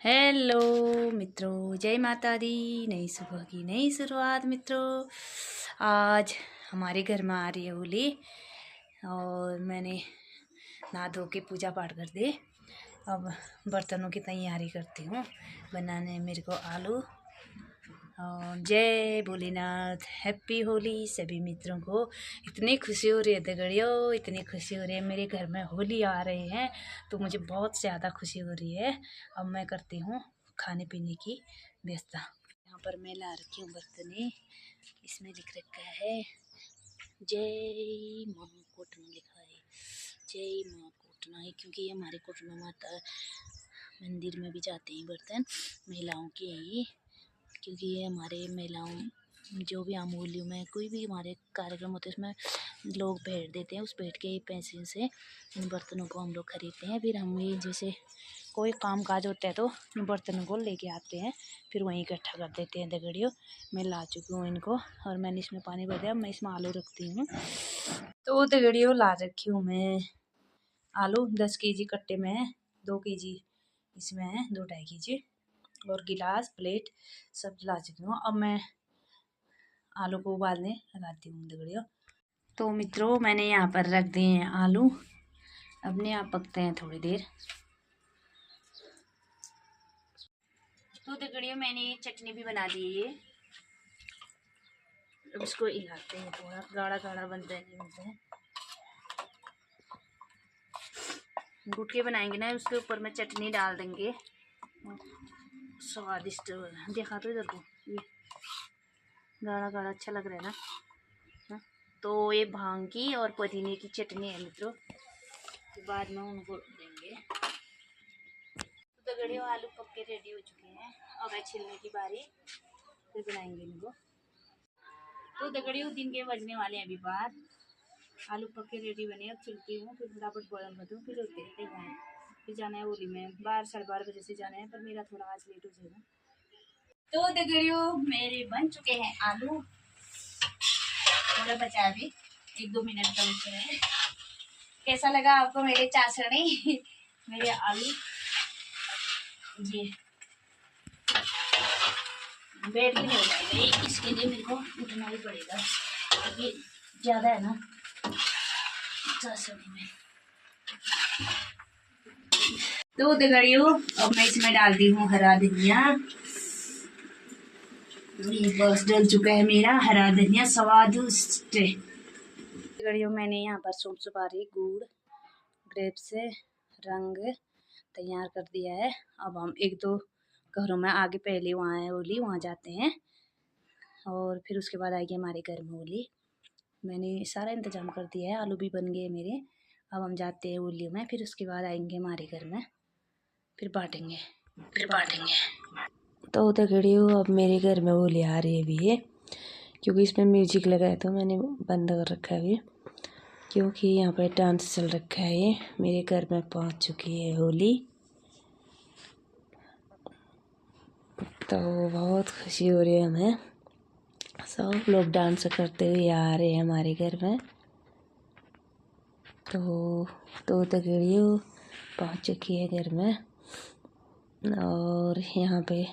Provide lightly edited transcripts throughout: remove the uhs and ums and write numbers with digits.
Hello मित्रों, जय माता दी। नई सुबह की नई शुरुआत मित्रों। आज हमारे घर में आ रही है होली और मैंने नहा धो के पूजा पाठ कर दे। अब बर्तनों की तैयारी करती हूँ। बनाने मेरे को आलू। और जय भोलेनाथ, हैप्पी होली सभी मित्रों को। इतनी खुशी हो रही है दगड़ियों, इतनी खुशी हो रही है। मेरे घर में होली आ रहे हैं तो मुझे बहुत ज़्यादा खुशी हो रही है। अब मैं करती हूँ खाने पीने की व्यवस्था। यहाँ पर मैं ला रखी हूँ बर्तने। इसमें लिख रखा है जय माँ कोटना, लिखा है जय माँ कोटना है, क्योंकि ये हमारे कोटना माता मंदिर में भी जाते हैं बर्तन महिलाओं के ही, क्योंकि ये हमारे महिलाओं जो भी हम होलियों में कोई भी हमारे कार्यक्रम होते हैं उसमें लोग भेंट देते हैं। उस भेंट के पैसे से इन बर्तनों को हम लोग खरीदते हैं। फिर हम ये जैसे कोई काम काज होता है तो इन बर्तनों को लेके आते हैं, फिर वहीं इकट्ठा कर देते हैं दगड़ियों। मैं ला चुकी हूँ इनको और मैंने इसमें पानी भर दिया। मैं इसमें आलू रखती हूँ। तो दगड़ियों ला रखी हूँ मैं आलू 10 केजी कट्टे में है। 2 केजी इसमें है, 2-2.5 केजी और गिलास प्लेट सब ला चुकी हूँ। अब मैं आलू को उबालने लगाती हूँ दगड़ियों। तो मित्रों मैंने यहाँ पर रख दिए हैं आलू, अपने आप पकते हैं थोड़ी देर। तो दगड़ियों मैंने चटनी भी बना दी है। अब इसको हिलाते हैं, थोड़ा गाढ़ा गाढ़ा बनता है। गुटके बनाएंगे ना, उसके ऊपर में चटनी डाल देंगे, स्वादिष्ट। देखा तो इधर को, ये गाढ़ा गाढ़ा अच्छा लग रहा है ना। तो ये भांग की और पुदीने की चटनी है मित्रों। तो बाद में उनको देंगे। तो दगड़ियों आलू पक के रेडी हो चुके हैं। अब है छिलने की बारी, फिर बनाएंगे इनको। तो दगड़ियों दिन के बजने वाले हैं अभी बाद। आलू पक के रेडी बने, अब छिलती हूँ, फिर फटाफट बॉयल कर दूँ, फिर होते हैं। फिर जाना है होली में 12-12:30 बजे से जाना है, पर मेरा थोड़ा आज लेट हो जाएगा। तो दगड़ियों मेरे बन चुके हैं आलू, थोड़ा बचा भी 1-2 मिनट का बचा है। कैसा लगा आपको मेरे चाशनी मेरे आलू? ये बैठ भी नहीं हो जाएगा ये, इसके लिए मेरे को उठना ही पड़ेगा, ये ज़्यादा है ना चाशनी में। तो दगड़ियों अब मैं इसमें डाल दी हूँ हरा धनिया। बस डल चुका है मेरा हरा धनिया स्वादिष्ट। दगड़ियों मैंने यहाँ पर सूप सुपारी गुड़ ग्रेप से रंग तैयार कर दिया है। अब हम 1-2 घरों में आगे पहले वहाँ है होली, वहाँ जाते हैं और फिर उसके बाद आएगी हमारे घर में होली। मैंने सारा इंतजाम कर दिया है, आलू भी बन गए मेरे। अब हम जाते हैं होली में, फिर उसके बाद आएंगे हमारे घर में, फिर बांटेंगे। तो दगड़ियों अब मेरे घर में होली आ रही है भी है, क्योंकि इसमें म्यूजिक लगाया तो मैंने बंद कर रखा है अभी, क्योंकि यहाँ पर डांस चल रखा है। मेरे घर में पहुँच चुकी है होली, तो बहुत खुशी हो रही है हमें। सब लोग डांस करते हुए आ रहे हैं हमारे घर में। तो दगड़ियों पहुँच चुकी है घर में और यहाँ पे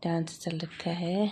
डांस चल रखा है।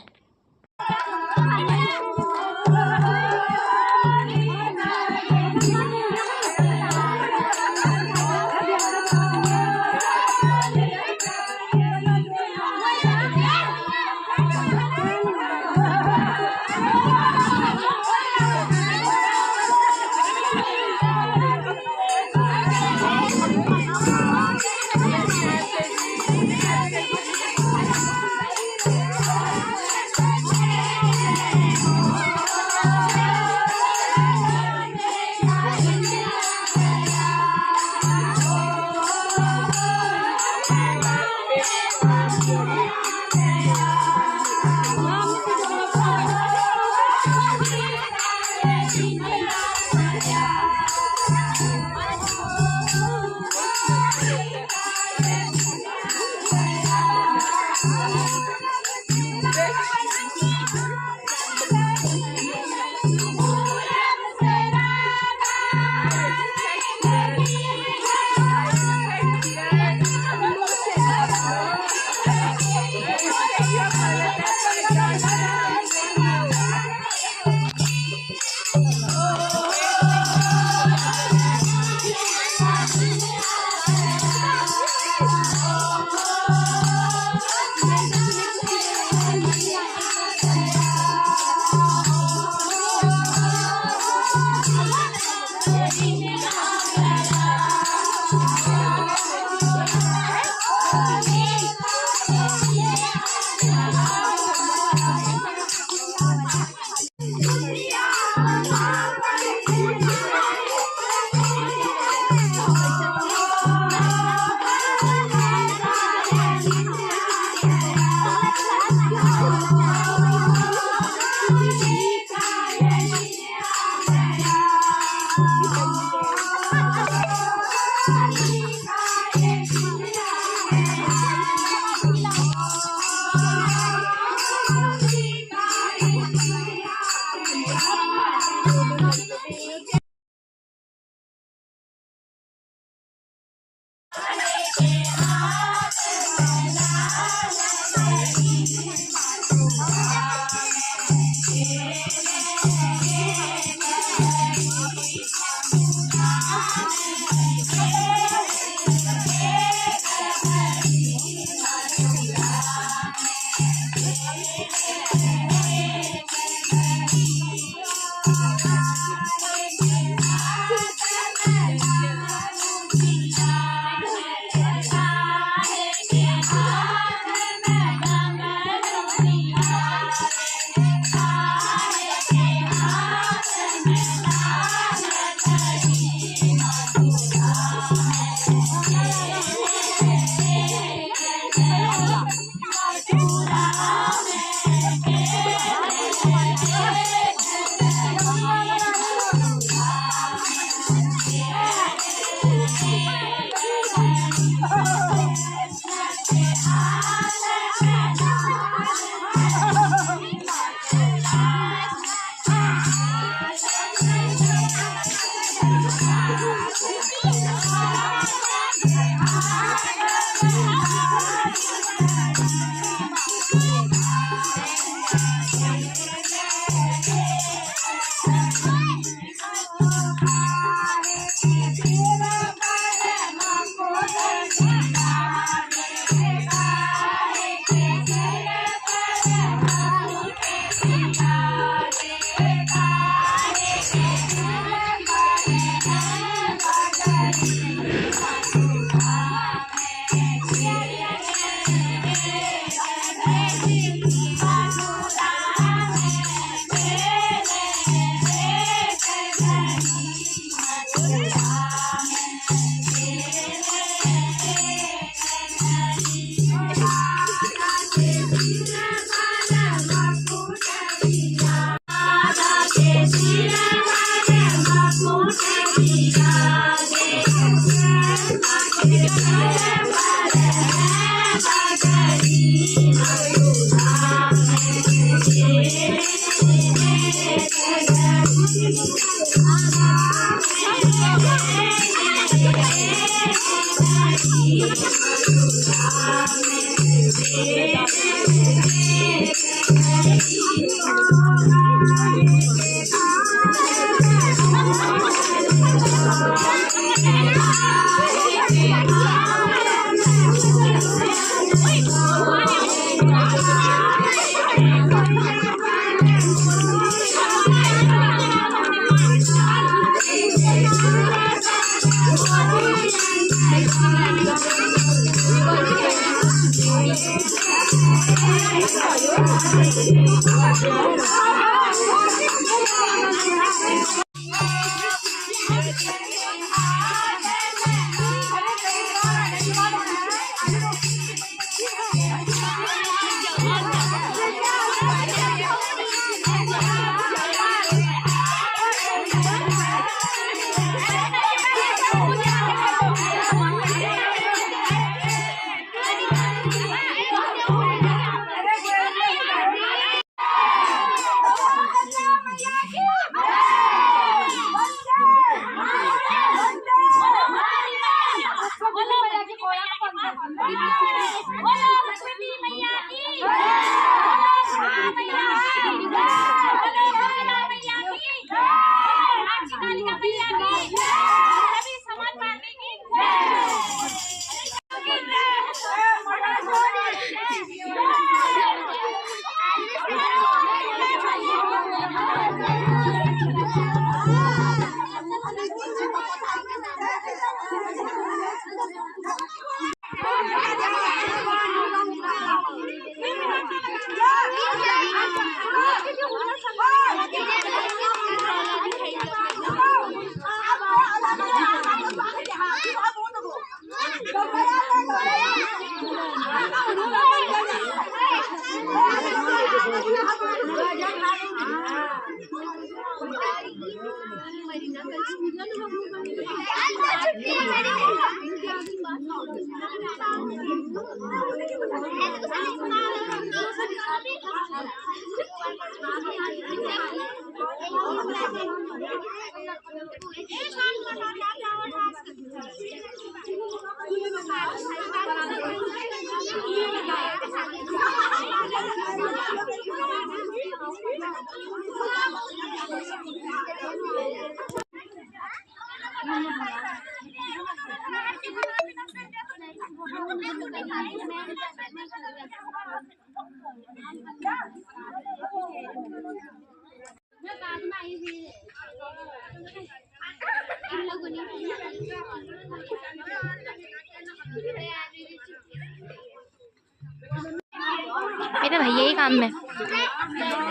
मेरा भैया ही काम में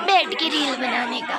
बैठ के रील बनाने का।